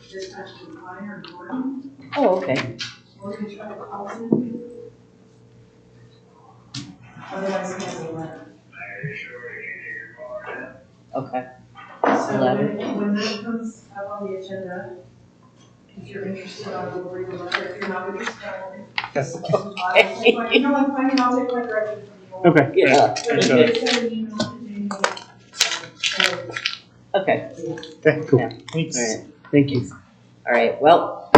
dispatch to fire and Gordon, Oh, okay. or we can try to call him. Otherwise, he has a letter. Okay. So Letter. when that comes up on the agenda, if you're interested, I will read the letter. If you're not interested, I will read it. You know what, fine, I'll take my direction from you. Okay. Yeah. But if you send an email to Jamie, Okay. Okay, cool. Yeah. Thanks. All right. Thank you. All right. Well,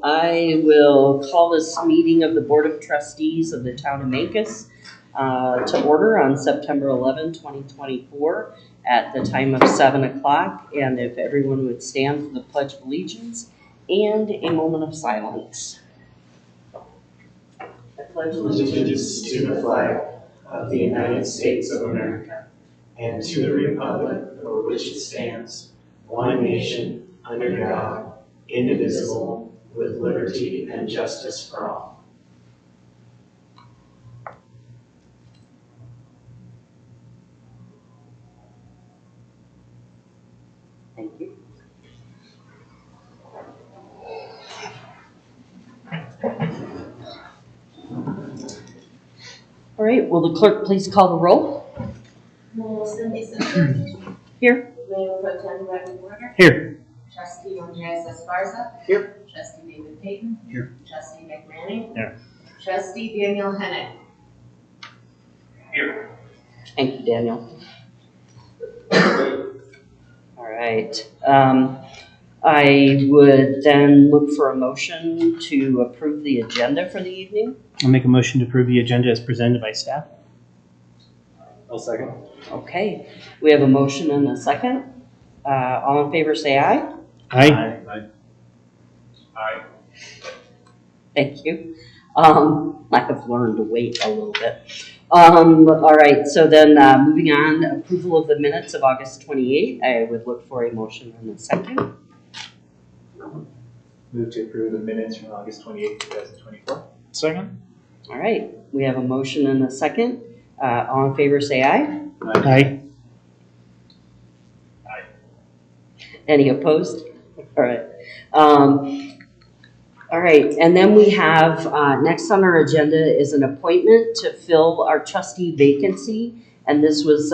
I will call this meeting of the Board of Trustees of the Town of Mancos to order on September 11, 2024 at the time of 7 o'clock. And if everyone would stand for the Pledge of Allegiance and a moment of silence. I pledge allegiance to the flag of the United States of America and to the republic for which it stands, one nation, under God, indivisible, with liberty and justice for all. Thank you. All right, will the clerk please call the roll? Cindy Here. Mayor Pro Tem Rodney Warner. Here. Trustee Andres Esparza. Here. Trustee David Payton. Here. Trustee McManning. Here. Trustee Daniel Hennick. Here. Thank you, Daniel. All right. I would then look for a motion to approve the agenda for the evening. I'll make a motion to approve the agenda as presented by staff. I'll second. Okay, we have a motion and a second. All in favor, say aye. Aye. Aye. Thank you. I have learned to wait a little bit. All right, so then moving on, approval of the minutes of August 28th. I would look for a motion and a second. Move to approve the minutes from August 28th, 2024. Second. All right, we have a motion and a second. All in favor, say aye. Aye. Aye. Any opposed? All right. All right, and then we have, next on our agenda is an appointment to fill our trustee vacancy. And this was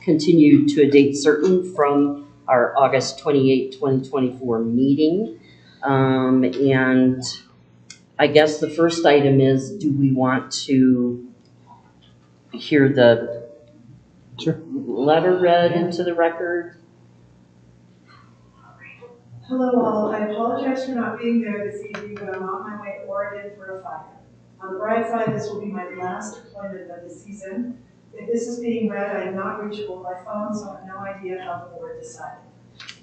continued to a date certain from our August 28, 2024 meeting. And I guess the first item is, do we want to hear the letter read into the record? hello all, I apologize for not being there this evening, but I'm on my way to Oregon for a fire. On the bright side, this will be my last deployment of the season. If this is being read, I am not reachable by phone, so I have no idea how the board decided.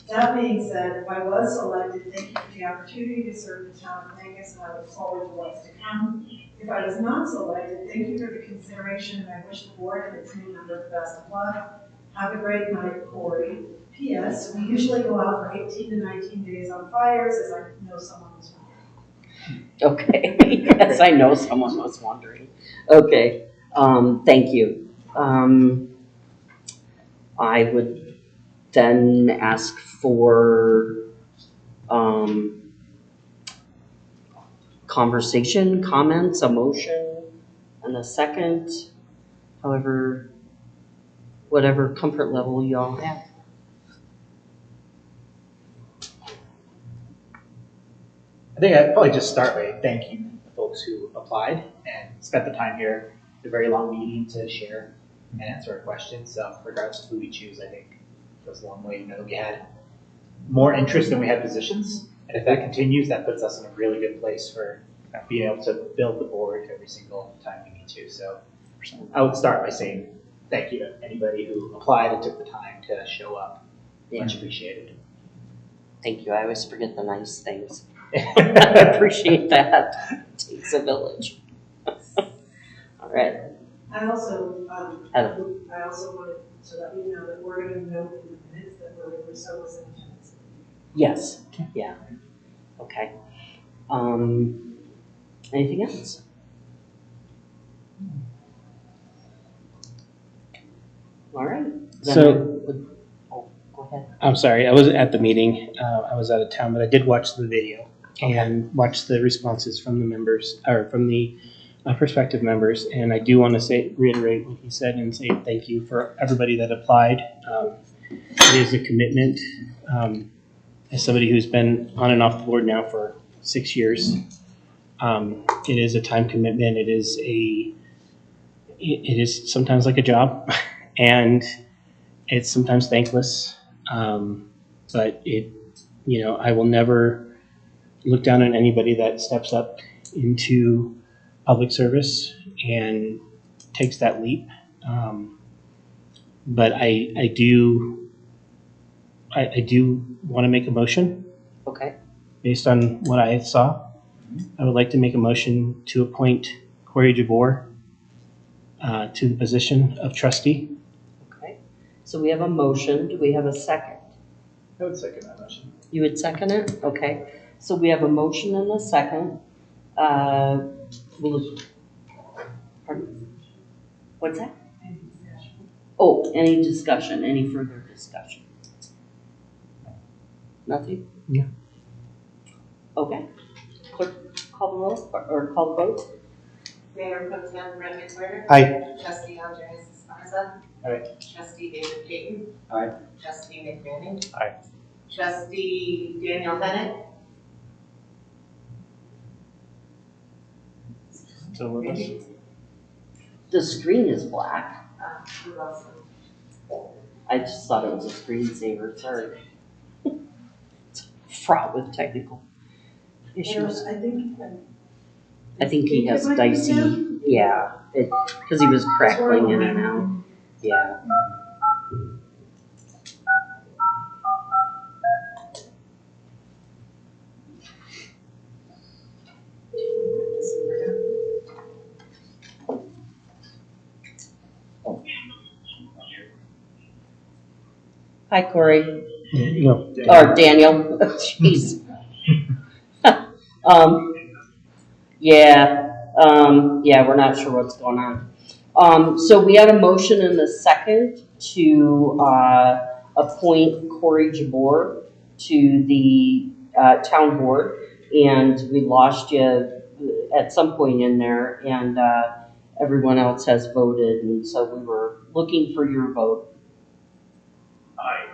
That being said, if I was selected, thank you for the opportunity to serve the town of Mancos, and I look forward to what's to come. If I was not selected, thank you for the consideration, and I wish the board and its new member the best of luck. Have a great night, Corey. P.S. We usually go out for 18 to 19 days on fires, as I know someone was wondering. Okay, yes, I know someone was wondering. Okay, thank you. I would then ask for conversation, comments, a motion, and a second, however, whatever comfort level you all have. I think I'd probably just start by thanking the folks who applied and spent the time here, a very long meeting to share and answer our questions. Regardless of who we choose, I think goes a long way. You know, we had more interest than we had positions, and if that continues, that puts us in a really good place for being able to build the board every single time we need to. So I would start by saying thank you to anybody who applied and took the time to show up. Yeah. Much appreciated. Thank you. I always forget the nice things. I appreciate that. It takes a village. All right. I also Heather. wanted to let you know that we're going to note in the minutes that Willie Rousseau was in attendance. Yes. Yeah. Okay. Anything else? All right. Then So- I would- oh, go ahead. I'm sorry, I wasn't at the meeting. I was out of town, but I did watch the video and watch the responses from the members, or from the prospective members. And I do want to reiterate what he said and say thank you for everybody that applied. It is a commitment. As somebody who's been on and off the board now for 6 years, it is a time commitment. It is sometimes like a job, and it's sometimes thankless. But I will never look down on anybody that steps up into public service and takes that leap. But I do want to make a motion Okay, based on what I saw. I would like to make a motion to appoint Corey Jabor to the position of trustee. okay. So we have a motion. Do we have a second? I would second that motion. You would second it? Okay. So we have a motion and a second. Pardon? What's that? Oh, any discussion, any further discussion? Nothing? Yeah. Okay. Clerk, call the roll, or call the vote? Mayor Pro Tem Brett McWhirter. Aye. Trustee Andres Esparza. Aye. Trustee David Payton. Aye. Trustee McManning. Aye. Trustee Daniel Hennett. Still with us? The screen is black. Who else? I just thought it was a screensaver, sorry. Fraught with technical issues. I think he has dicey, yeah, because he was crackling in and out, yeah. Hi, Corey, No. or Daniel, jeez. Yeah, we're not sure what's going on. So we had a motion and a second to appoint Corey Jabor to the town board, and we lost you at some point in there, and everyone else has voted, and so we were looking for your vote. Aye.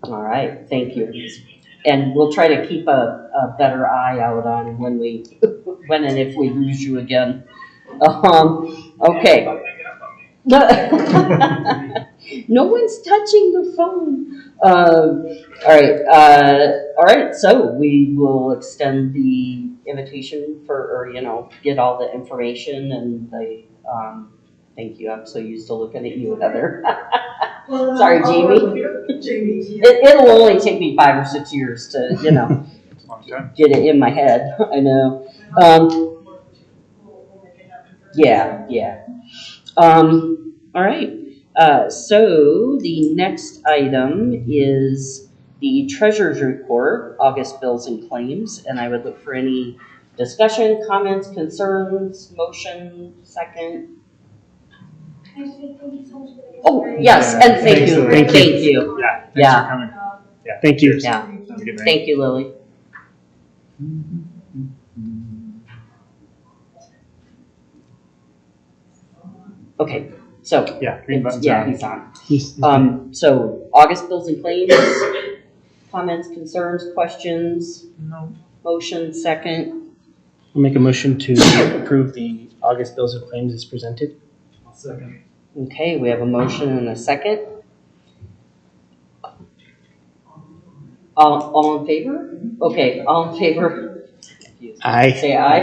All right, thank you. And we'll try to keep a better eye out on when and if we lose you again. Okay. No one's touching the phone. All right, so we will extend the invitation get all the information and thank you, I'm so used to looking at you, Heather. Well, Sorry, I'll Jamie. work with you, Jamie. It'll only take me 5 or 6 years to, It's a long time. get it in my head, I know. Yeah. All right, so the next item is the treasurer's report, August bills and claims, and I would look for any discussion, comments, concerns, motion, second. Thank you so much for the Oh, yes, and thank you, Thank you. thank you. Yeah, thanks Yeah. for coming. Yeah. Thank you. Yeah. Have a good night. Thank you, Lily. Okay, so, Yeah, green button's yeah, on. he's on. So August bills and claims, comments, concerns, questions, No. motion, second. I'll make a motion to approve the August bills and claims as presented. I'll second. Okay, we have a motion and a second. All in favor? Okay, all in favor? Aye. Say aye.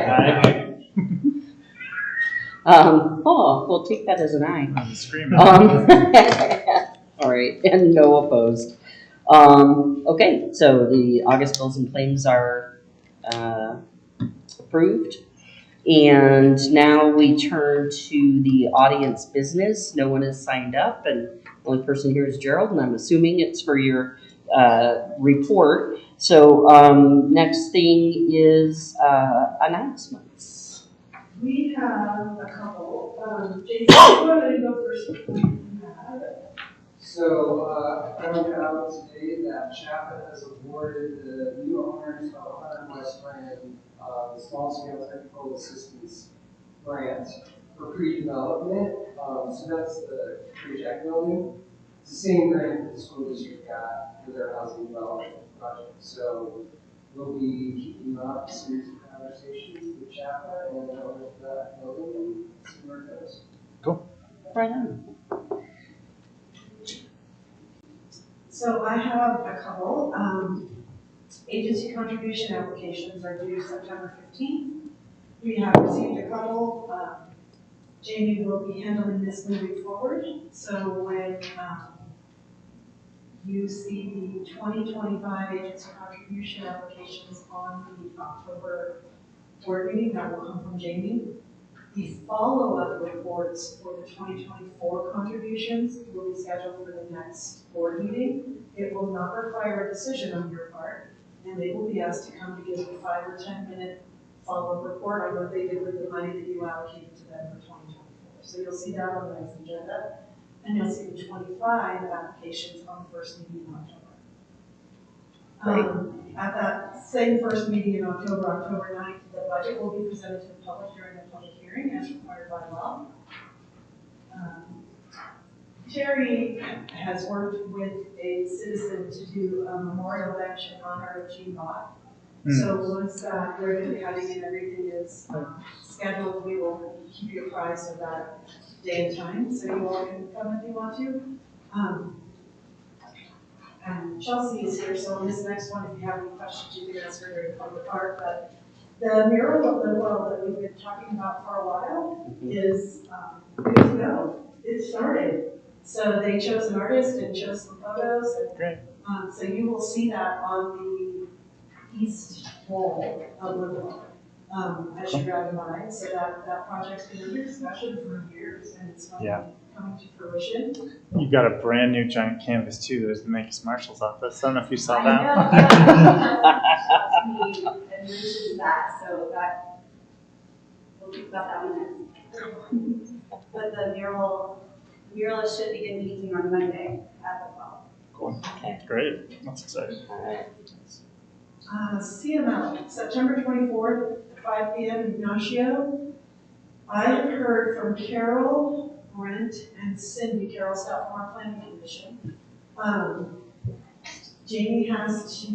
Aye. We'll take that as an aye. I'm screaming. All right, and no opposed. Okay, so the August bills and claims are approved. And now we turn to the audience business. No one has signed up, and the only person here is Gerald, and I'm assuming it's for your report. So next thing is announcements. We have a couple. Jason, you want to go first? So I found out today that Chapman has awarded the new owners of 100 West Rand the small scale technical assistance grant for pre-development. So that's the Jack building. It's the same grant that the school district got for their housing development project. So we'll be keeping up a series of conversations with Chapman and the owners of that building and see where it goes. Right on. So I have a couple. Agency contribution applications are due September 15th. We have received a couple. Jamie will be handling this moving forward. So when you see the 2025 agency contribution applications on the October board meeting, that will come from Jamie. The follow-up reports for the 2024 contributions will be scheduled for the next board meeting. It will not require a decision on your part, and they will be asked to come to give a 5 or 10 minute follow-up report on what they did with the money that you allocated to them for 2024. So you'll see that on the next agenda, and you'll see the 25 applications on the first meeting in October. At that same first meeting in October, October 9th, the budget will be presented to the public during the public hearing as required by law. Terry has worked with a citizen to do a memorial bench in honor of Gene Bott. So once that ribbon cutting and everything is scheduled, we will keep you apprised of that day and time, so you all can come if you want to. And Chelsea is here, so on this next one, if you have any questions, you can ask her during public art. But the mural of Lidwell that we've been talking about for a while is good to go. It started. So they chose an artist and chose some photos. And, Great. so you will see that on the east wall of Lidwell as you're driving by. So that project's been under discussion for years, and it's finally coming to fruition. You've got a brand new giant canvas too. There's the Memphis Marshal's office. I don't know if you saw I that. know, yeah. Me and mentioned that, so that we'll talk about that one next. But the muralist should begin painting on Monday as well. Cool. Okay. Great. That's exciting. All right. CML, September 24th, 5 p.m. in Ignacio. I have heard from Carol, Brent, and Cindy, Carol's got more planning commission. Jamie has to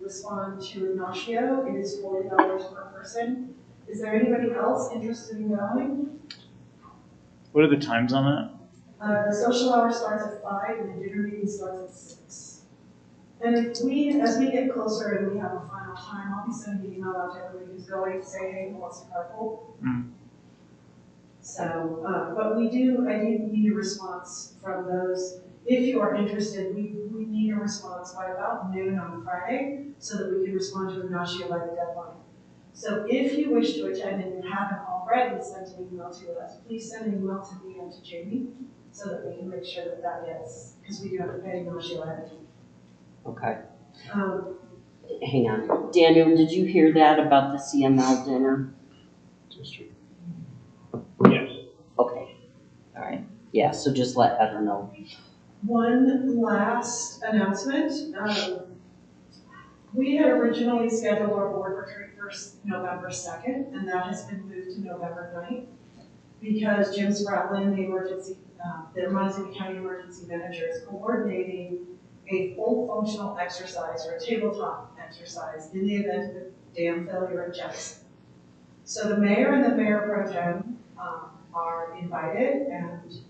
respond to Ignacio. It is $40 per person. Is there anybody else interested in going? What are the times on that? The social hour starts at 5 and the dinner meeting starts at 6. And as we get closer and we have a final time, I'll be sending an email out to everybody who's going to say, hey, who wants to carpool? So, but I do need a response from those. If you are interested, we need a response by about noon on Friday so that we can respond to Ignacio by the deadline. So if you wish to attend and you haven't already sent an email to us, please send an email to me and to Jamie so that we can make sure that gets, because we do have to pay Ignacio ahead of time. Okay. Hang on. Daniel, did you hear that about the CML dinner? Yes. Okay. All right. Yeah, so just let Heather know. One last announcement. We had originally scheduled our board retreat for November 2nd, and that has been moved to November 9th because Jim Spratlin, the Montezuma County Emergency Manager, is coordinating a full functional exercise or a tabletop exercise in the event of a dam failure at Jefferson. So the mayor and the mayor pro tem are invited, and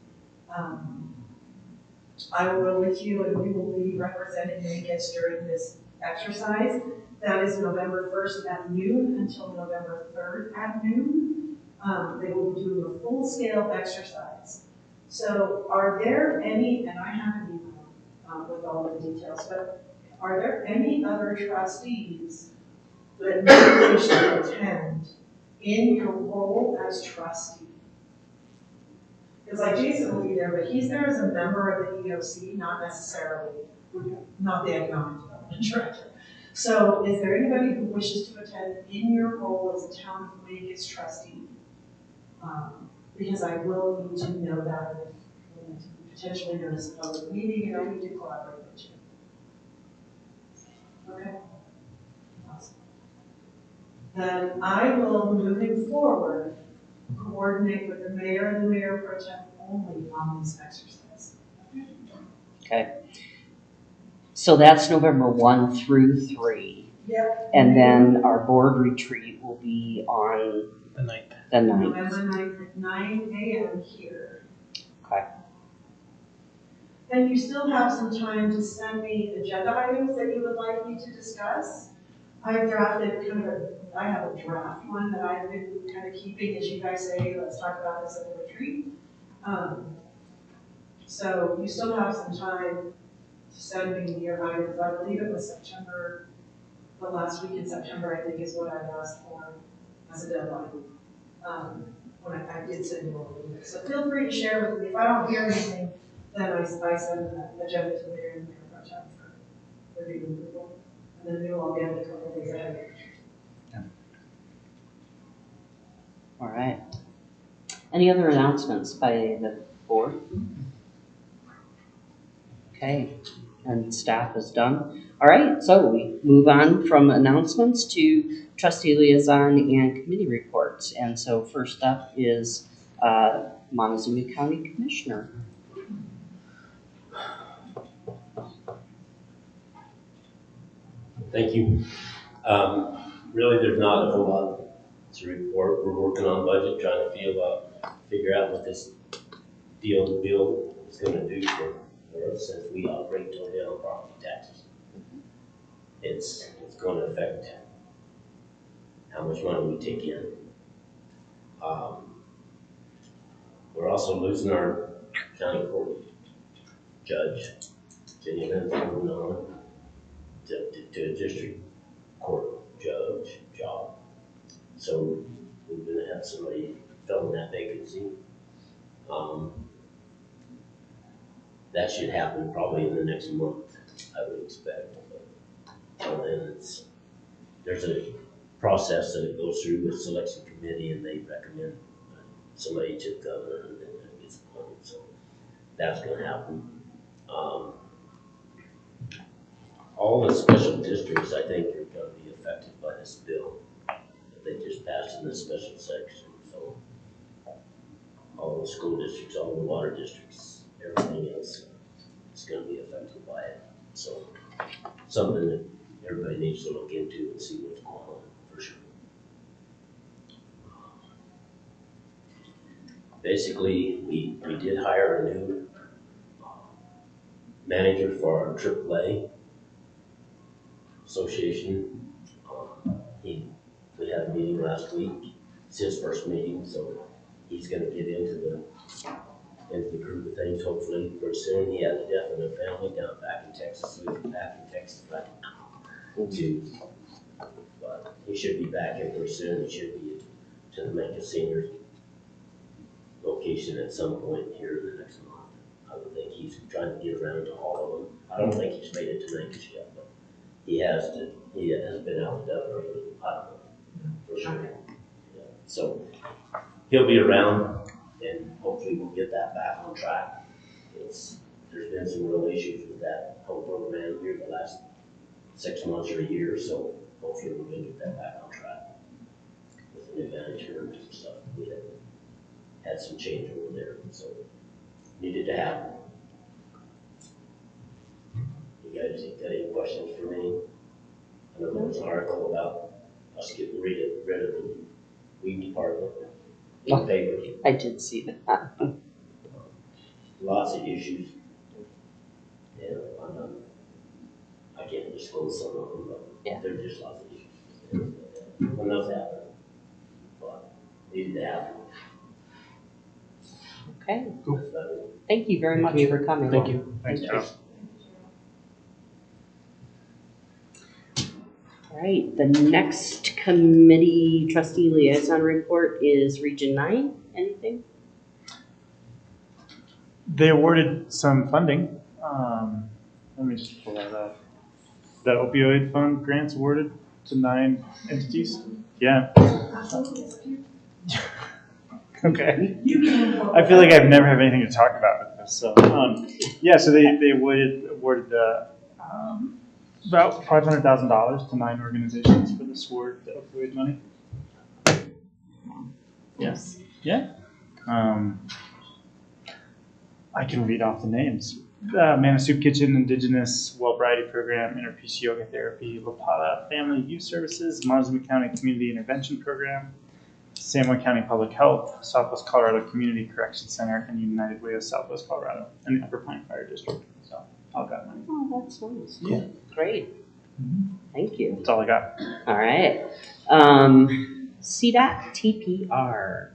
I will go with you, and we will be representing Vegas during this exercise. That is November 1st at noon until November 3rd at noon. They will be doing a full-scale exercise. So are there any, and I have an email with all the details, but are there any other trustees that may wish to attend in your role as trustee? Because like Jason will be there, but he's there as a member of the EOC, not necessarily, not the economic development director. So is there anybody who wishes to attend in your role as a town of Vegas trustee? Because I will need to know that if we need to potentially notice a public meeting, and I need to collaborate with you. Okay? Awesome. Then I will, moving forward, coordinate with the mayor and the mayor pro tem only on this exercise. Okay. So that's November 1 through 3. Yep. And then our board retreat will be on The 9th. the 9th. November 9th at 9 a.m. here. Okay. And you still have some time to send me agenda items that you would like me to discuss. I've drafted I have a draft one that I've been kind of keeping as you guys say, let's talk about this at the retreat. So you still have some time to send me your items. I believe it was September, the last week in September, I think is what I've asked for as a deadline. When I did send you all the emails. So feel free to share with me. If I don't hear anything, then I send the agenda to the mayor and the mayor pro tem for review and approval. And then we will all get it a couple of days ahead. All right. Any other announcements by the board? Okay, and staff is done. All right, so we move on from announcements to trustee liaison and committee reports. And so first up is Montezuma County Commissioner. Thank you. Really, there's not a whole lot to report. We're working on budget, trying to figure out what this bill is going to do for us since we operate totally on property taxes. It's going to affect how much money we take in. We're also losing our county court judge, Jenny Lynn's moving on to a district court judge job. So we're going to have somebody filling that vacancy. That should happen probably in the next month, I would expect. And then there's a process that it goes through with selection committee, and they recommend somebody to the governor, and then it gets appointed. So that's going to happen. All the special districts, I think, are going to be affected by this bill that they just passed in the special section. So all the school districts, all the water districts, everything else is going to be affected by it. So something that everybody needs to look into and see what's going on for sure. Basically, we did hire a new manager for our AAA association. We had a meeting last week. It's his first meeting, so he's going to get into the group of things hopefully pretty soon. He has a death in the family back in Texas, so he's back in Texas right now too. But he should be back in pretty soon. He should be to the Mecca Senior location at some point here in the next month. I would think he's trying to get around to all of them. I don't think he's made it to Memphis yet, but he has been out to Delaware. I don't know for sure. Yeah. So he'll be around, and hopefully we'll get that back on track. There's been some real issues with that whole program here the last 6 months or a year, so hopefully we're going to get that back on track with the new manager and some stuff. We had some change over there, so needed to happen. You guys got any questions for me? I know there was an article about us getting rid of the weed department in the paper. I did see that. Lots of issues. Yeah, I can't disclose some of them, but yeah, there's just lots of issues. Enough happened, but needed to happen. Okay. Cool. Thank you very much for coming. Thank you. Thanks, Joe. All right, the next committee trustee liaison report is Region 9. Anything? They awarded some funding. Let me just pull that up. The opioid fund grants awarded to 9 entities. Yeah. Okay. I feel like I've never had anything to talk about with So, so they awarded about $500,000 to 9 organizations for this award, the opioid money. Yes. Yeah. I can read off the names. Mana Soup Kitchen, Indigenous Well Variety Program, Inner Peace Yoga Therapy, La Plata Family Youth Services, Montezuma County Community Intervention Program, San Juan County Public Health, Southwest Colorado Community Correction Center, and United Way of Southwest Colorado, and the Upper Pine Fire District. So, all got money. Oh, that's nice. Yeah. Great. Thank you. That's all I got. All right. CDOT TPR.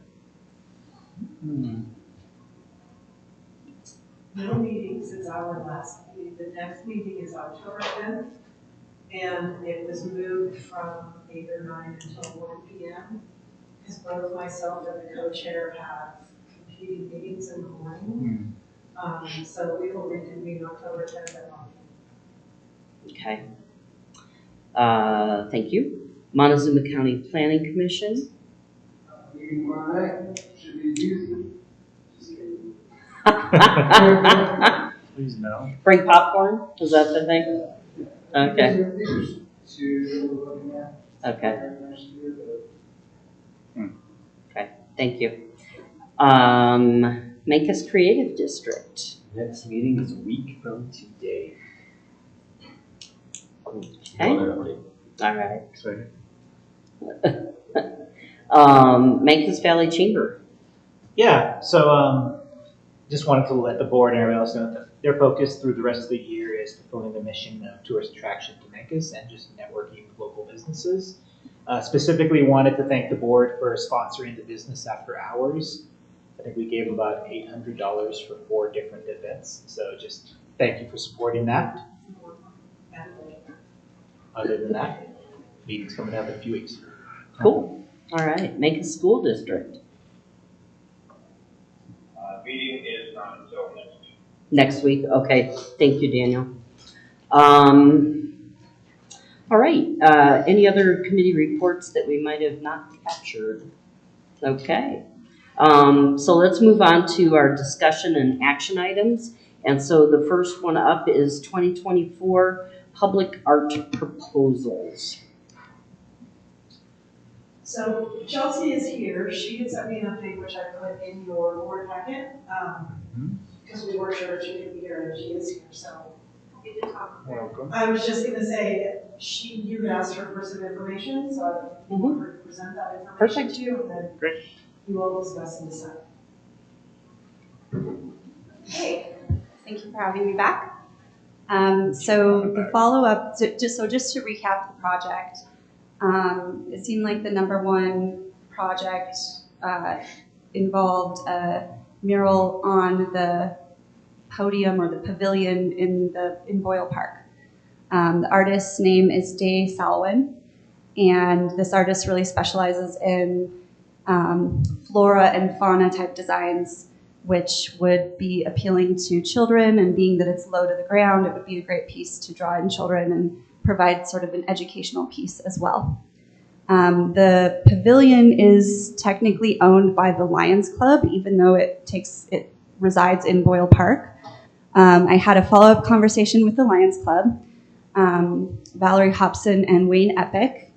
No meetings since our last meeting. The next meeting is October 10th, and it was moved from 8 or 9 until 1 p.m. because both myself and the co-chair have competing meetings in the morning. So we will reconvene October 10th at 1 p.m. Okay. Thank you. Montezuma County Planning Commission. Meeting tomorrow night, should be easy. Just kidding. Please no. Bring popcorn? Is that the thing? Okay. Okay. Okay. Thank you. Mancus Creative District. Next meeting is a week from today. Okay. All right. Excited. Mancus Valley Chamber. Yeah, so just wanted to let the board and everyone else know that their focus through the rest of the year is fulfilling the mission of tourist attraction to Memphis and just networking with local businesses. Specifically wanted to thank the board for sponsoring the Business After Hours. I think we gave about $800 for 4 different events. So just thank you for supporting that. Other than that, meeting's coming up in a few weeks. Cool. All right. Mancus School District. Meeting is not until next week. Next week. Okay. Thank you, Daniel. All right. Any other committee reports that we might have not captured? Okay. So let's move on to our discussion and action items. And so the first one up is 2024 Public Art Proposals. So Chelsea is here. She had sent me an update, which I put in your board packet, because we weren't sure if she could be here, and she is here, so. Welcome. I was just gonna say, you had asked her for some information, so I want her to present that information Perfect. to you, and then Great. you all discuss and decide. Hey, thank you for having me back. So the follow-up, just to recap the project, it seemed like the number one project involved a mural on the podium or the pavilion in Boyle Park. The artist's name is Day Salwin, and this artist really specializes in flora and fauna type designs, which would be appealing to children, and being that it's low to the ground, it would be a great piece to draw in children and provide sort of an educational piece as well. The pavilion is technically owned by the Lions Club, even though it resides in Boyle Park. I had a follow-up conversation with the Lions Club, Valerie Hobson and Wayne Epic,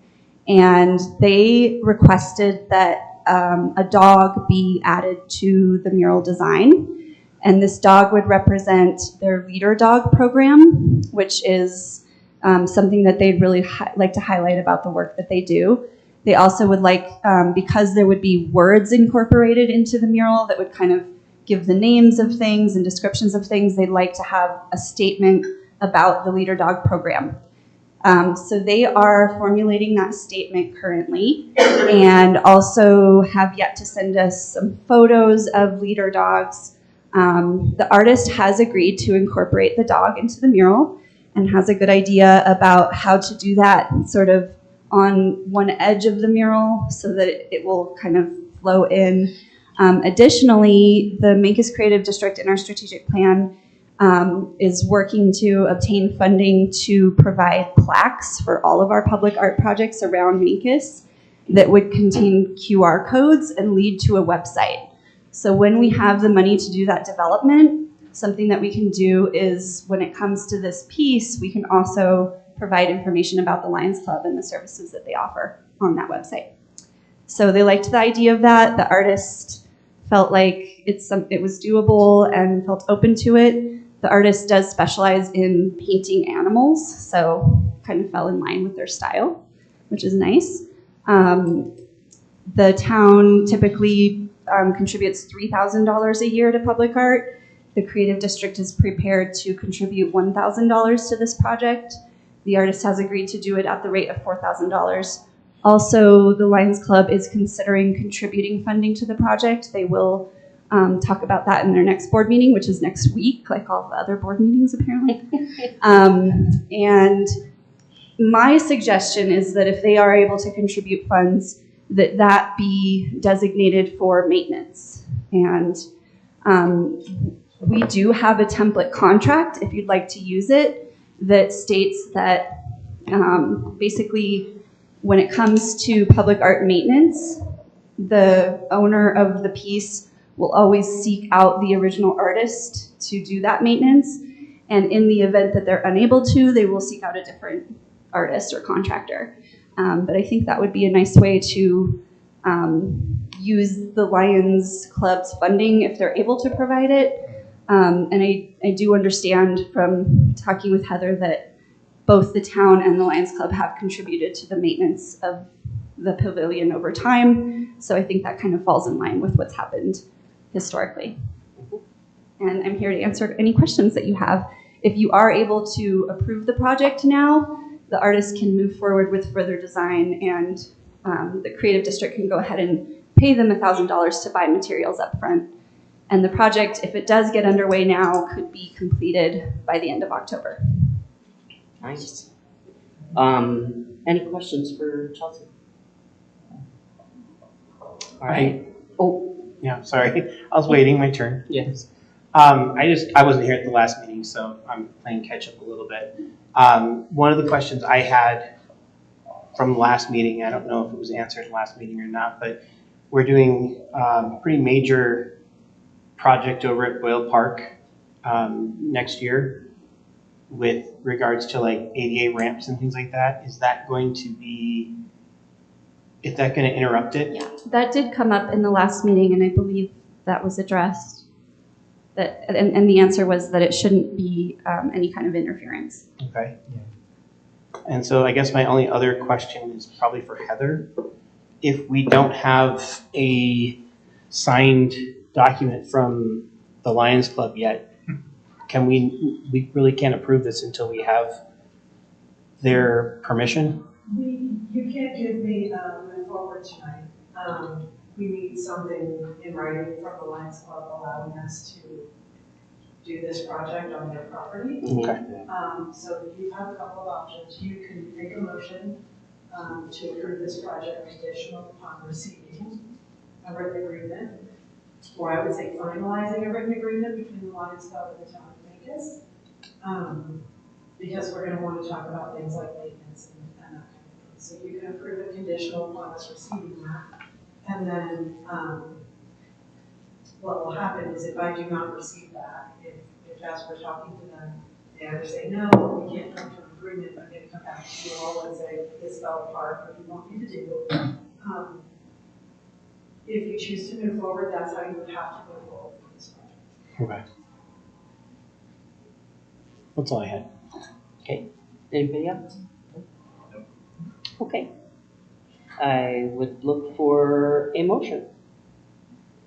and they requested that a dog be added to the mural design. And this dog would represent their leader dog program, which is something that they'd really like to highlight about the work that they do. They also would like, because there would be words incorporated into the mural that would kind of give the names of things and descriptions of things, they'd like to have a statement about the leader dog program. So they are formulating that statement currently, and also have yet to send us some photos of leader dogs. The artist has agreed to incorporate the dog into the mural and has a good idea about how to do that sort of on one edge of the mural so that it will kind of flow in. Additionally, the Memphis Creative District in our strategic plan is working to obtain funding to provide plaques for all of our public art projects around Memphis that would contain QR codes and lead to a website. So when we have the money to do that development, something that we can do is when it comes to this piece, we can also provide information about the Lions Club and the services that they offer on that website. So they liked the idea of that. The artist felt like it was doable and felt open to it. The artist does specialize in painting animals, so kind of fell in line with their style, which is nice. The town typically contributes $3,000 a year to public art. The Creative District is prepared to contribute $1,000 to this project. The artist has agreed to do it at the rate of $4,000. Also, the Lions Club is considering contributing funding to the project. They will talk about that in their next board meeting, which is next week, like all the other board meetings apparently. And my suggestion is that if they are able to contribute funds, that be designated for maintenance. And we do have a template contract, if you'd like to use it, that states that basically when it comes to public art maintenance, the owner of the piece will always seek out the original artist to do that maintenance. And in the event that they're unable to, they will seek out a different artist or contractor. But I think that would be a nice way to use the Lions Club's funding if they're able to provide it. And I do understand from talking with Heather that both the town and the Lions Club have contributed to the maintenance of the pavilion over time. So I think that kind of falls in line with what's happened historically. And I'm here to answer any questions that you have. If you are able to approve the project now, the artist can move forward with further design, and the Creative District can go ahead and pay them $1,000 to buy materials up front. And the project, if it does get underway now, could be completed by the end of October. Nice. Any questions for Chelsea? All right. Yeah, sorry. I was waiting my turn. Yes. I wasn't here at the last meeting, so I'm playing catch up a little bit. One of the questions I had from last meeting, I don't know if it was answered last meeting or not, but we're doing a pretty major project over at Boyle Park next year with regards to like ADA ramps and things like that. Is that going to interrupt it? Yeah, that did come up in the last meeting, and I believe that was addressed. And the answer was that it shouldn't be any kind of interference. Okay. Yeah. And so I guess my only other question is probably for Heather. If we don't have a signed document from the Lions Club yet, we really can't approve this until we have their permission? You can't give me move forward tonight. We need something in writing from the Lions Club allowing us to do this project on their property. Okay. So you have a couple of options. You can make a motion to approve this project conditional upon receiving a written agreement, or I would say finalizing a written agreement between the Lions Club and the town of Vegas, because we're going to want to talk about things like maintenance and that kind of thing. So you can approve it conditional upon us receiving that, and then what will happen is if I do not receive that, if as we're talking to them, they either say, no, we can't come to an agreement, I'm going to come back to you all and say, this fell apart, what do you want me to do? If you choose to move forward, that's how you would have to move forward with this project. Okay. That's all I had. Okay. Anybody else? Okay. I would look for a motion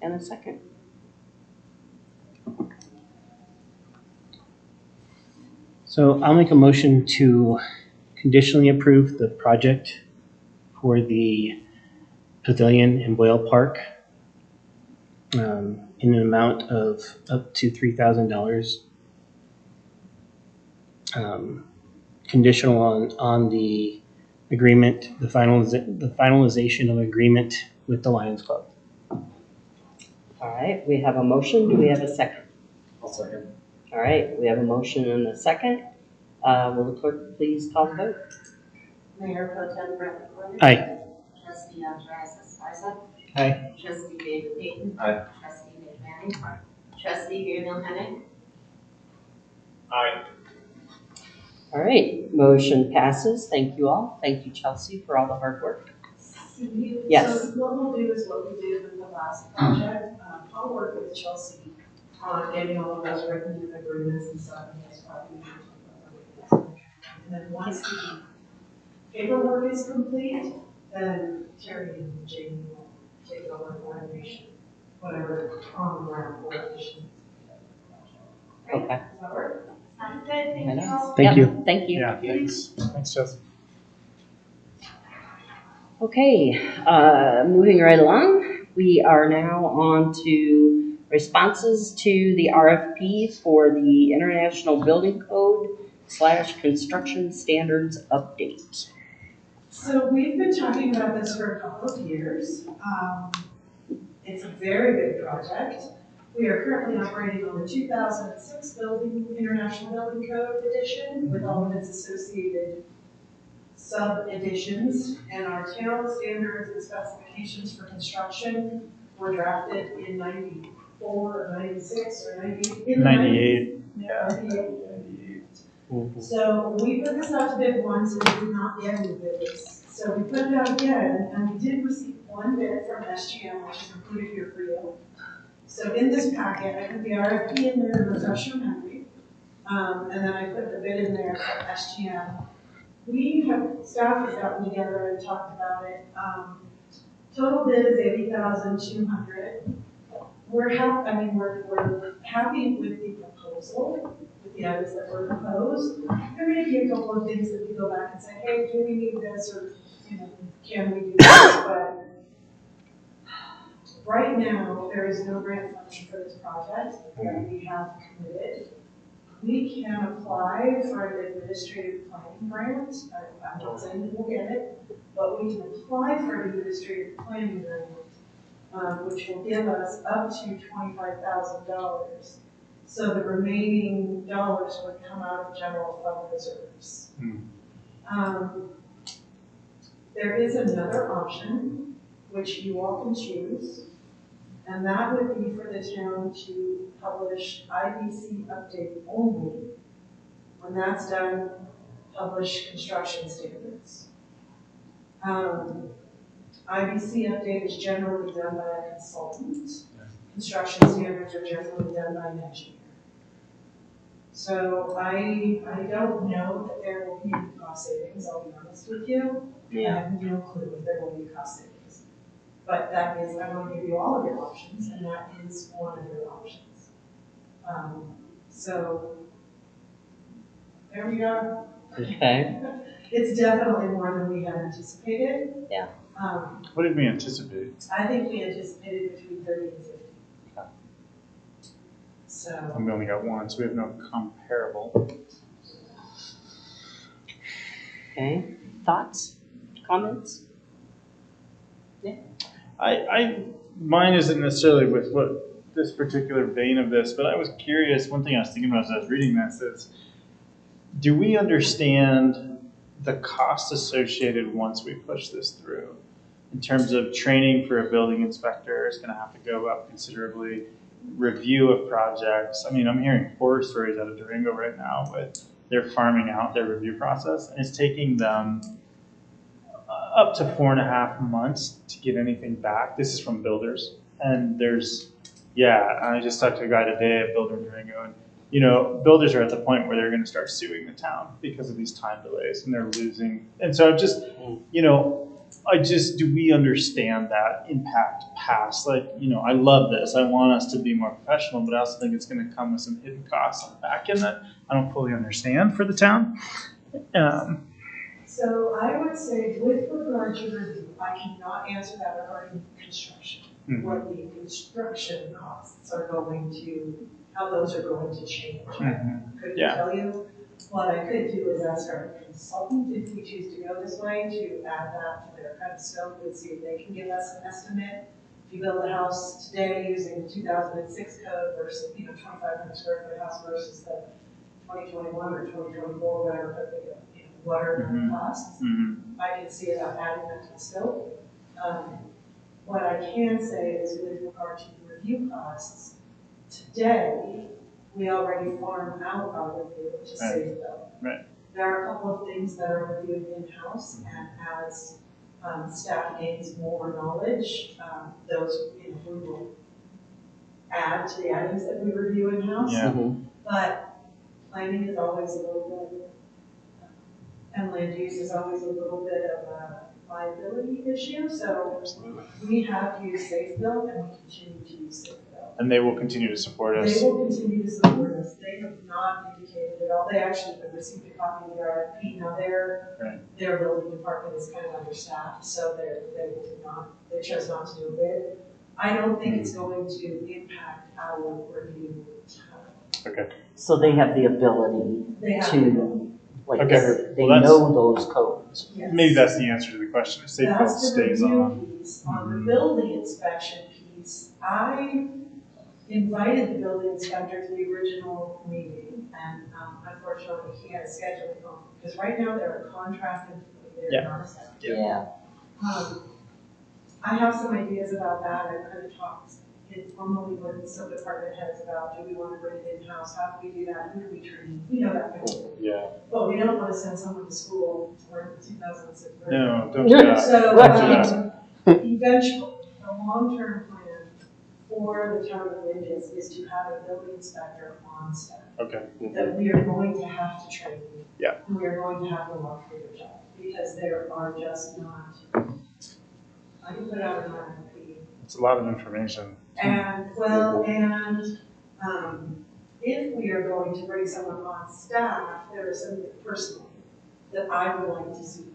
and a second. So I'll make a motion to conditionally approve the project for the pavilion in Boyle Park in an amount of up to $3,000, conditional on the agreement, the finalization of agreement with the Lions Club. All right, we have a motion. Do we have a second? I'll second. All right, we have a motion and a second. Will the clerk please call the vote? Mayor Pro Tem Brett McClure. Aye. Trustee Andreas Esparza. Aye. Trustee David Payton. Aye. Trustee Nick Manning. Aye. Trustee Daniel Hennett. Aye. All right, motion passes. Thank you all. Thank you, Chelsea, for all the hard work. Yes. So what we'll do is what we did with the last project. I'll work with Chelsea on getting all of those written agreements and stuff, and that's probably. And then once the paperwork is complete, then Terry and Jamie will take over coordination, whatever on the ground coordination. Okay. Does that work? Sounds good, thank you all. Thank you. Yep, thank you. Yeah, thanks. Thanks, Jess. Okay, moving right along, we are now on to responses to the RFP for the International Building Code / Construction Standards Update. So we've been talking about this for a couple of years. It's a very big project. We are currently operating on the 2006 International Building Code edition with all of its associated sub-editions, and our town standards and specifications for construction were drafted in 94 or 96 or 98. In the 98. 90s. Yeah. 98. So we put this out to bid once and did not get any bids. So we put it out again, and we did receive one bid from SGM, which is included here for you. So in this packet, I put the RFP in there to refresh your memory, and then I put the bid in there for SGM. Staff has gotten together and talked about it. Total bid is $80,200. We're happy with the proposal, with the items that were proposed. There may be a couple of things that we go back and say, hey, do we need this, or can we do this? But right now, there is no grant funding for this project that we have committed. We can apply for an administrative planning grant. I'm not saying that we'll get it, but we can apply for an administrative planning grant, which will give us up to $25,000. So the remaining dollars would come out of general fund reserves. There is another option, which you all can choose, and that would be for the town to publish IBC update only. When that's done, publish construction standards. IBC update is generally done by a consultant. Construction standards are generally done by an engineer. So I don't know that there will be any cost savings, I'll be honest with you. I have no clue if there will be cost savings. But that is, I want to give you all of your options, and that is one of your options. So there we go. Okay. It's definitely more than we had anticipated. Yeah. What did we anticipate? I think we anticipated between 30 and 50. Okay. So. And we only got one, so we have no comparable. Okay. Thoughts? Comments? Mine isn't necessarily with what this particular vein of this, but I was curious. One thing I was thinking about as I was reading this is, do we understand the cost associated once we push this through? In terms of training for a building inspector is going to have to go up considerably. Review of projects. I mean, I'm hearing horror stories out of Durango right now with they're farming out their review process, and it's taking them up to 4.5 months to get anything back. This is from builders. And I just talked to a guy today at Builder in Durango, and builders are at the point where they're going to start suing the town because of these time delays, and they're losing. And so do we understand that impact past? I love this. I want us to be more professional, but I also think it's going to come with some hidden costs on the back end that I don't fully understand for the town. So I would say with regard to review, I cannot answer that regarding construction. Mm-hmm. What the construction costs are going to, how those are going to change. Mm-hmm. Couldn't tell you. What I could do is ask our consultant, if we choose to go this way, to add that to their kind of scope and see if they can give us an estimate. If you build a house today using 2006 code versus, 2,500 square foot house versus the 2021 or 2024, whatever, what are the costs? Mm-hmm. I can see about adding that to the scope. What I can say is with regard to the review costs, today, we already farm out our review, which is Right. safe bill. Right. There are a couple of things that are reviewed in-house, and as staff gains more knowledge, those, you know, we will add to the items that we review in-house. Yeah. But planning is always a little bit, and land use is always a little bit of a liability issue, so Absolutely. we have used safe bill and we continue to use safe bill. And they will continue to support us. They will continue to support us. They have not indicated at all. They actually have received a copy of the RFP. Now their building department is kind of understaffed, so they chose not to do a bid. I don't think it's going to impact our review. Okay. So they have the ability They have to, like, Okay. they Well, that's- know those codes. Yes. Maybe that's the answer to the question. If safe bill That's the stays review on. piece. On the building inspection piece, I invited the building inspector to the original meeting, and unfortunately, he had a scheduling conflict, because right now they're a contract employee, they're not a staff. Yeah. I have some ideas about that. I've kind of talked informally with some department heads about, do we want to bring it in-house, how do we do that, who do we train, you know, that kind of thing. Yeah. But we don't want to send someone to school for 2006. No, don't do that. So, Don't do that. eventually, the long-term plan for the town of Lynn is to have a building inspector on staff. Okay. That we are going to have to train. Yeah. And we are going to have to walk through their job, because there are just not, I can put out an RFP. It's a lot of information. And, if we are going to bring someone on staff, there is something personally that I would like to see.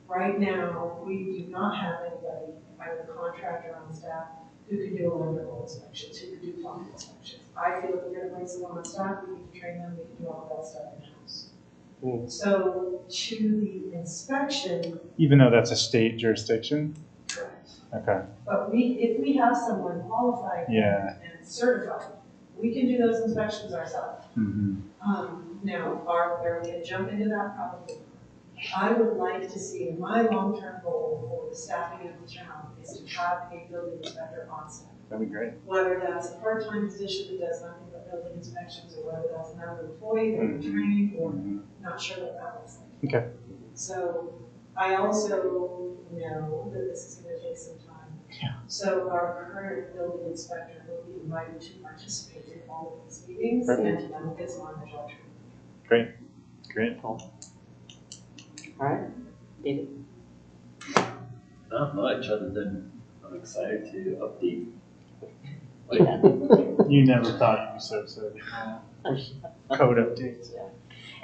Right now, we do not have anybody, either contractor on staff, who can do electrical inspections, who can do plumbing inspections. I feel if we're gonna bring someone on staff, we need to train them, we can do all that stuff in-house. So, to the inspection, Even though that's a state jurisdiction? correct. Okay. But if we have someone qualified Yeah. and certified, we can do those inspections ourselves. Mm-hmm. Now, are we gonna jump into that? Probably. I would like to see, my long-term goal for the staffing of the town is to have a building inspector on staff. That'd be great. Whether that's a part-time position that does nothing but building inspections, or whether that's another employee that we train, or not sure what that looks like. Okay. So I also know that this is gonna take some time. Yeah. So our current building inspector will be invited to participate in all of these meetings Perfect. and to know his on the job training. Great. Great. All right, David? Not much, other than I'm excited to update. Yeah. You never thought you'd be so excited. Code updates.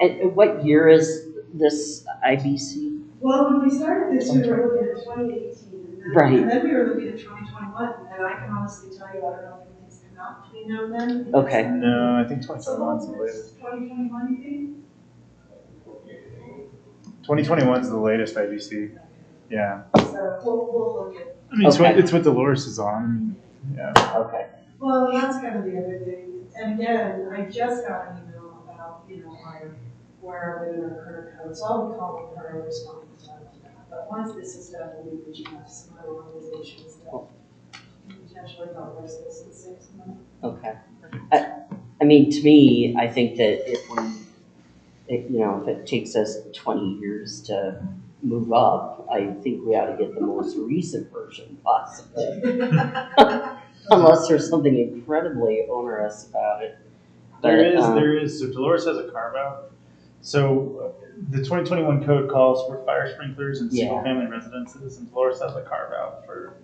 And what year is this IBC? Well, when we started this, we were looking at 2018. Right. And then we were looking at 2021, and I can honestly tell you, I don't know if anything's come out between now and then. because- Okay. No, I think 2021 is the latest. 2021, you think? 2021 is the latest IBC. Yeah. So we'll look at, I mean, Okay. it's what Dolores is on. I mean, yeah. Okay. well, that's kind of the other thing. And again, I just got an email about, you know, where are we in our current code, so I'll be calling her and responding to that. But once this is done, we'll be reaching out to some other organizations that potentially help us this in 6 months. Okay. I mean, to me, I think that if it takes us 20 years to move up, I think we ought to get the most recent version possible. Unless there's something incredibly onerous about it. There is. So Dolores has a carve out. So the 2021 code calls for fire sprinklers and Yeah. single family residences, and Dolores has a carve out for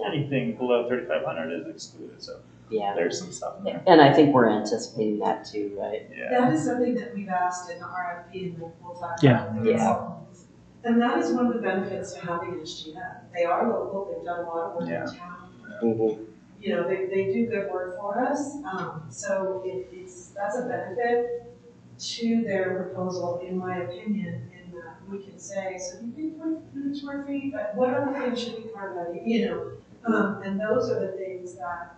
anything below 3,500 is excluded. So Yeah. there's some stuff in there. And I think we're anticipating that too, right? Yeah. That is something that we've asked in the RFP, and we'll talk about. Yeah. in the Yeah. consultants. And that is one of the benefits to having SGF. They are local, they've done a lot of work Yeah. in town. Mhm. You know, they do good work for us, so that's a benefit to their proposal, in my opinion, in that we can say, so you think 20 square feet, but what other things should be carved out, you know? And those are the things that,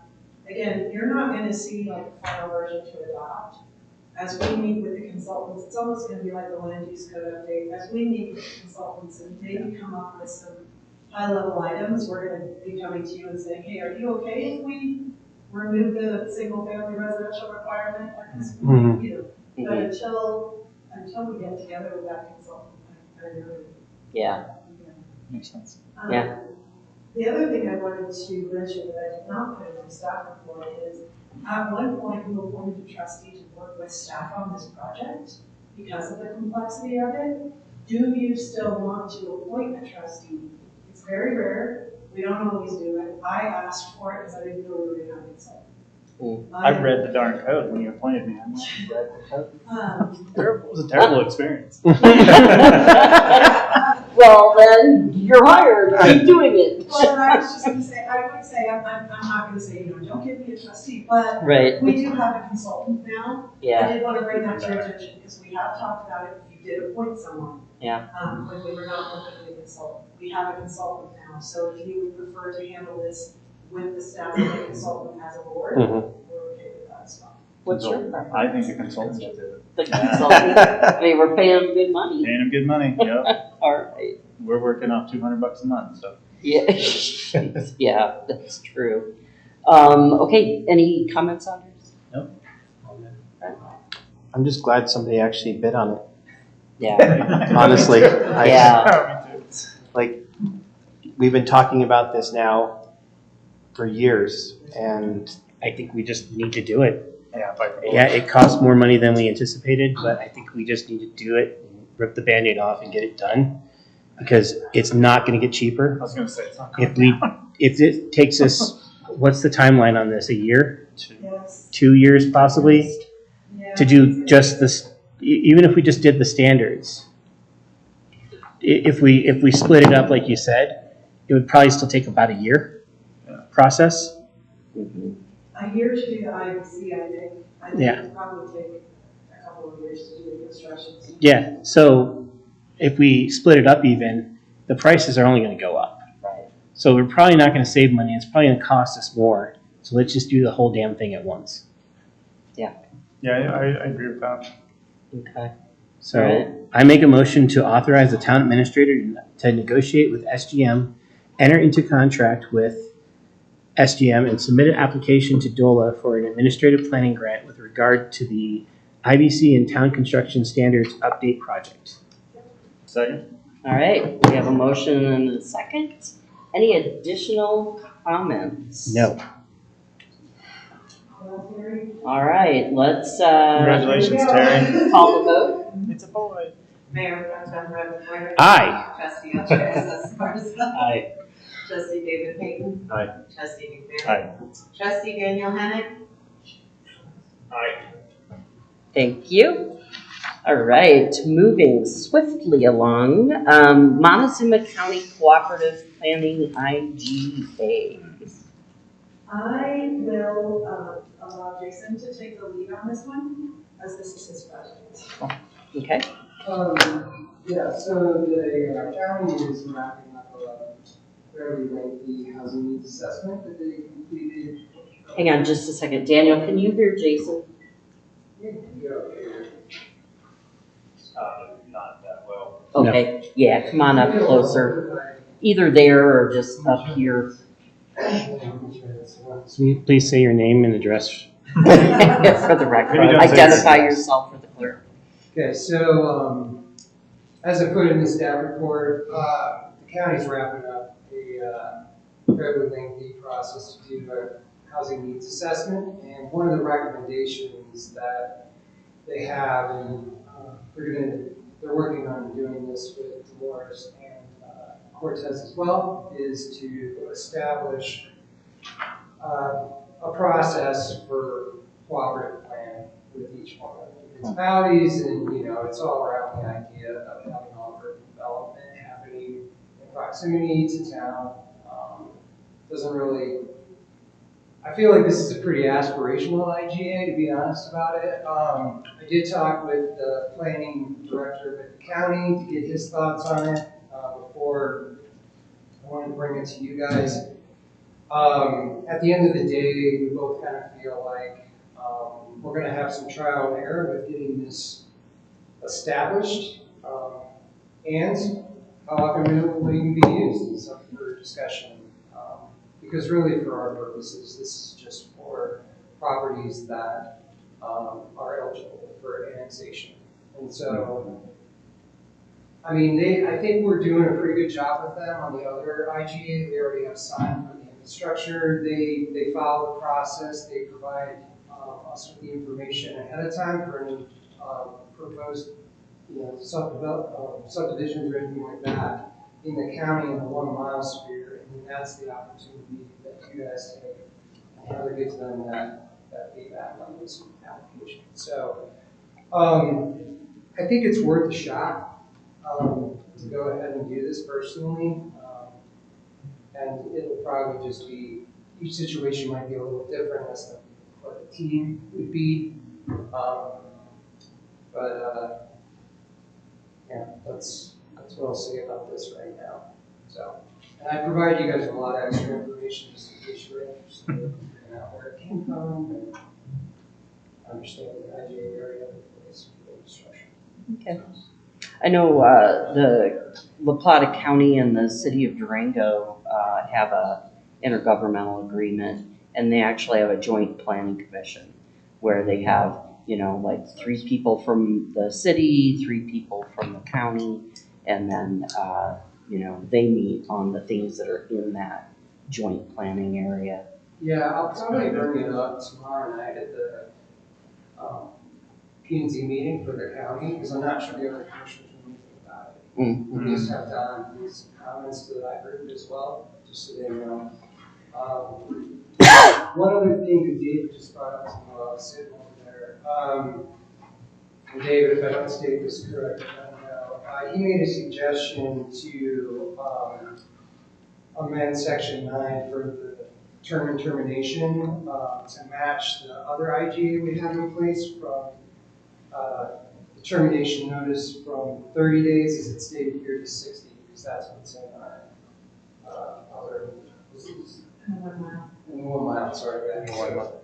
again, you're not gonna see like a final version to adopt. As we meet with the consultants, it's almost gonna be like the land use code update, as we meet with the consultants and maybe come up with some high-level items, we're gonna be coming to you and saying, hey, are you okay if we remove the single-family residential requirement at this point, but until we get together with that consultant, I really. Yeah. Makes sense. Yeah. The other thing I wanted to mention that I did not put in the staff report is, at one point, we appointed a trustee to work with staff on this project because of the complexity of it. Do you still want to appoint a trustee? It's very rare. We don't always do it. I asked for it because I didn't know we were going to have it. I read the darn code when you appointed me. I read the code. It was a terrible experience. Well, then, you're hired, keep doing it. Well, and I was just gonna say, I would say, I'm not gonna say, don't give me a trustee, but Right. we do have a consultant now. Yeah. I did want to bring that to your attention, because we have talked about it, you did appoint someone. Yeah. When we were not looking at a consultant. We have a consultant now, so if you would prefer to handle this with the staff and the consultant as a board, we're okay with that as well. What's your preference? I think the consultant should do it. The consultant. I mean, we're paying them good money. Paying them good money, yep. All right. We're working off $200 a month, so. Yeah. Yeah, that's true. Okay, any comments on yours? Nope. I'm just glad somebody actually bid on it. Yeah. Honestly. Yeah. Like, we've been talking about this now for years, and I think we just need to do it. Yeah, it costs more money than we anticipated, but I think we just need to do it, and rip the Band-Aid off and get it done, because it's not gonna get cheaper. I was gonna say, it's not If it takes us, what's the timeline on this, a year? Yes. 2 years possibly? Yeah. To do just this, even if we just did the standards. If we split it up like you said, it would probably still take about a year process. A year to do the IBC, I think. I think Yeah. it'd probably take a couple of years to do the construction. Yeah, so if we split it up even, the prices are only gonna go up. Right. So we're probably not gonna save money, it's probably gonna cost us more. So let's just do the whole damn thing at once. Yeah, I agree with that. Okay. So Right. I make a motion to authorize the town administrator to negotiate with SGM, enter into contract with SGM, and submit an application to DOLA for an administrative planning grant with regard to the IBC and Town Construction Standards Update Project. Second? All right, we have a motion and a second. Any additional comments? No. All right, let's Congratulations, Terry. call the vote. It's a boy. Mayor Pro Tem Brett McGuire. Aye. Trustee Alcides Esparza. Aye. Trustee David Payton. Aye. Trustee McMahon. Aye. Trustee Daniel Hennick. Thank you. All right, moving swiftly along, Montezuma County Cooperative Planning IGA. I will allow Jason to take the lead on this one, as this is his project. Okay. Yeah, so the county is wrapping up a fairly lengthy housing needs assessment that they completed. Hang on just a second. Daniel, can you hear Jason? Not that well. Okay, yeah, come on up closer. Either there or just up here. Please say your name and address. For the record, Maybe don't say identify it. yourself for the clerk. Okay, so, as I put in the staff report, the county's wrapping up a fairly lengthy process to do a housing needs assessment, and one of the recommendations that they have, and they're working on doing this with Dolores and Cortez as well, is to establish a process for cooperative plan with each one of the municipalities, and it's all around the idea of having all urban development happening in proximity to town. Doesn't really. I feel like this is a pretty aspirational IGA, to be honest about it. I did talk with the planning director of the county to get his thoughts on it before I wanted to bring it to you guys. At the end of the day, we both kind of feel like we're going to have some trial and error with getting this established, and how often it will even be used is up for discussion. Because really for our purposes, this is just for properties that are eligible for annexation. And so, I mean, I think we're doing a pretty good job with them on the other IGA. They already have signed for the infrastructure. They follow the process. They provide us with the information ahead of time for any proposed, subdivisions or anything like that in the county in the 1 mile sphere. And then that's the opportunity that you guys take and how to get to them that feedback on those applications. So I think it's worth a shot. To go ahead and do this personally. And it'll probably just be, each situation might be a little different as to what the team would be. Yeah, that's what I'll say about this right now. So, and I provide you guys a lot of extra information just in case you're interested in figuring out where it came from and understanding the IGA area and its infrastructure. Okay. I know the La Plata County and the city of Durango have a intergovernmental agreement, and they actually have a joint planning commission where they have, like 3 people from the city, 3 people from the county, and then, they meet on the things that are in that joint planning area. Yeah, I'll probably bring it up tomorrow night at the P&Z meeting for the county, because I'm not sure the other commissioners know anything about it. Mm-hmm. We just have Don do some comments to that group as well, just so they know. One other thing that David just brought up to me while I was sitting over there, and David, if I don't state this correct, I don't know. He made a suggestion to amend section 9 for the term and termination to match the other IGA we have in place from the termination notice from 30 days, as it's stated here, to 60, because that's what's in our other. And 1 mile. In 1 mile, sorry.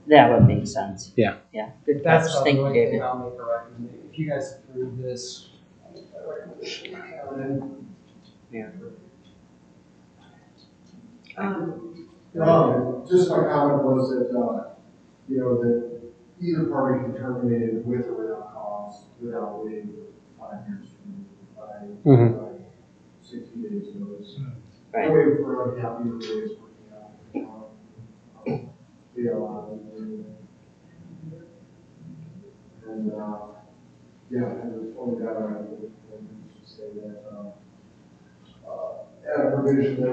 That would make sense. Yeah. Yeah, good That's catch. about Thank the you, only thing David. I'll make a recommendation. If you guys approve this, I'll make that recommendation. Yeah. Just my comment was that, that either party can terminate it with or without cause, without waiting 5 years by 60 days notice. Right. That way, if we're unhappy with the way it's working out, we allow them to do it. And, and only that I would say that, add a provision that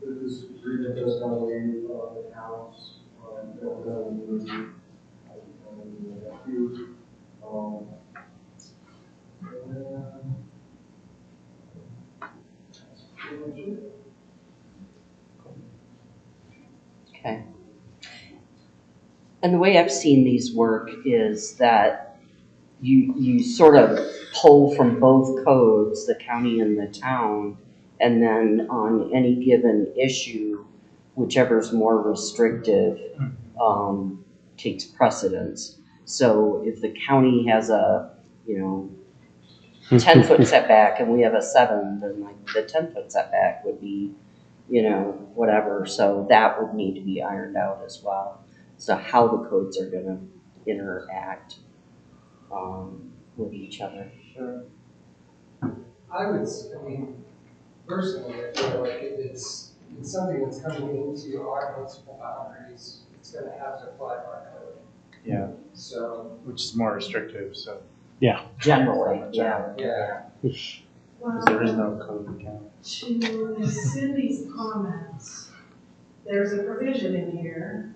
this agreement does not waive the towns that were done in the FQ. That's pretty much it. Okay. And the way I've seen these work is that you sort of pull from both codes, the county and the town, and then on any given issue, whichever's more restrictive takes precedence. So if the county has a 10-foot setback and we have a 7, then like the 10-foot setback would be whatever. So that would need to be ironed out as well. So how the codes are going to interact with each other. Sure. Personally, I feel like if it's something that's coming into our municipal boundaries, it's going to have to apply to our code. Yeah. So. Which is more restrictive, so. Generally, yeah. Yeah. Because there is no code in county. To Cindy's comments, there's a provision in here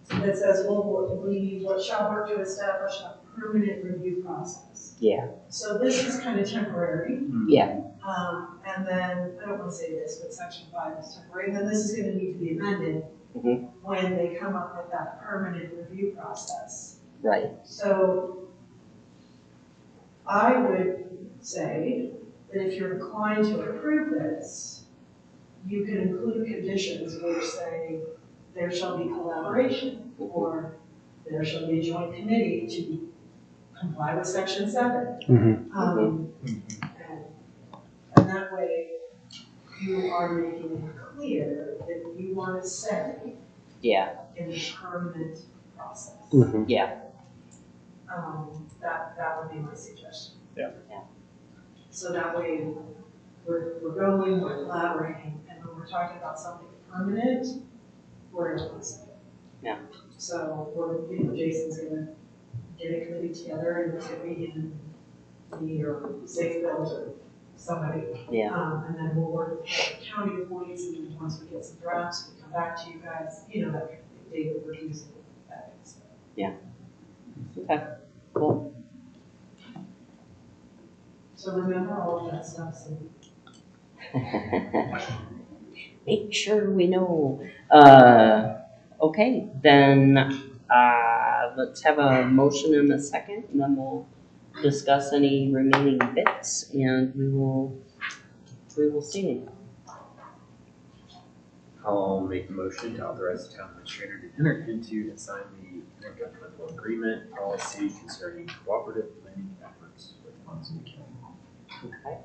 that says, what shall work to establish a permanent review process. Yeah. So this is kind of temporary. Yeah. And then, I don't want to say this, but section 5 is temporary, and then this is going to need to be amended when they come up with that permanent review process. Right. So I would say that if you're inclined to approve this, you can include conditions which say there shall be collaboration, or there shall be a joint committee to comply with section 7. And that way, you are making it clear that you want to say Yeah, in the permanent process. Mhm. yeah, That would be my suggestion. Yeah. Yeah. So that way, we're going, we're collaborating, and when we're talking about something permanent, we're in one second. Yeah. So Jason's gonna get a committee together, and it's gonna be in me or Safe Build or somebody. yeah, And then we'll work with the county employees, and then once we get some drafts, we come back to you guys, that kind of thing, data reviews, that kind of stuff. okay, cool. So remember all of that stuff, so. Make sure we know. Okay, then, let's have a motion in a second, and then we'll discuss any remaining bits, and we will see. I'll make a motion to authorize the town administrator to enter into and sign the intergovernmental agreement policy concerning cooperative planning efforts with funds in the county. Okay.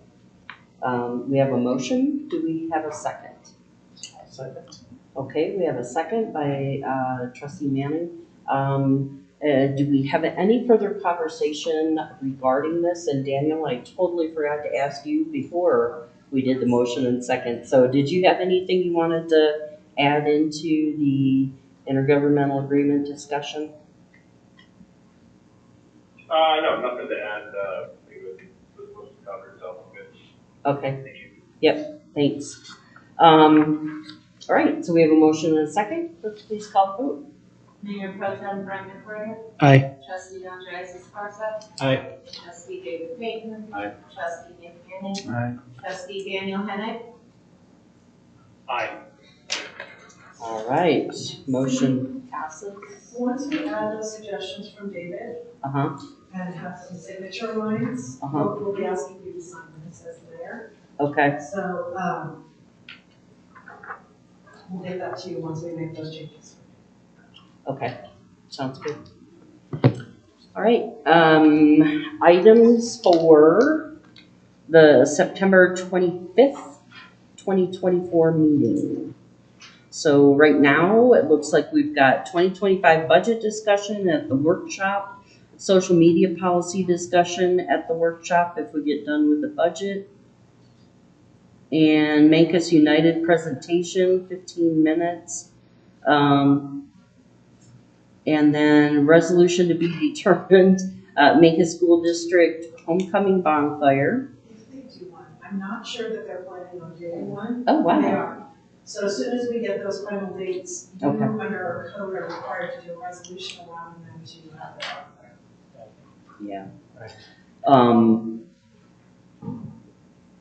We have a motion. Do we have a second? Second. Okay, we have a second by trustee Manning. Do we have any further conversation regarding this? And Daniel, I totally forgot to ask you before we did the motion and second. So did you have anything you wanted to add into the intergovernmental agreement discussion? No, nothing to add, I think it was supposed to cover itself, good. Okay. Thank you. Yep, thanks. All right, so we have a motion and a second. Let's please call the vote. Mayor Pro Tem Brenda Corrigan. Aye. Trustee Andres Esparza. Aye. Trustee David Payton. Aye. Trustee Nick Manning. Aye. Trustee Daniel Hennett. Aye. All right, motion passes. Once we add those suggestions from David Uh-huh, and have some signature lines, we'll be asking you to sign them, it says there. okay, So, we'll get that to you once we make those changes. okay, sounds good. All right, items for the September 25th, 2024 meeting. So right now, it looks like we've got 2025 budget discussion at the workshop, social media policy discussion at the workshop if we get done with the budget, and Make Us United presentation, 15 minutes. And then resolution to be determined, Make Us School District homecoming bonfire. If they do one, I'm not sure that they're planning on doing one. Oh, wow. They are. So as soon as we get those final dates, you Okay. under our code are required to do a resolution allowing them to have their bonfire. Yeah. Right.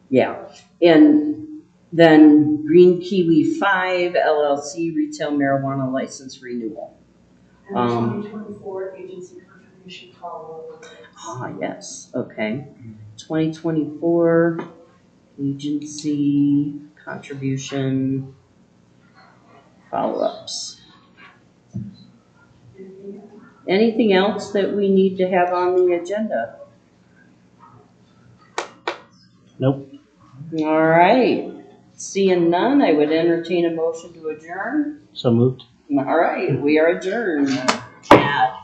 Yeah, and then Green Kiwi 5 LLC retail marijuana license renewal. And the 2024 agency contribution follow-up. Yes, okay. 2024 agency contribution follow-ups. Anything else that we need to have on the agenda? Nope. All right, seeing none, I would entertain a motion to adjourn. So moved. All right, we are adjourned at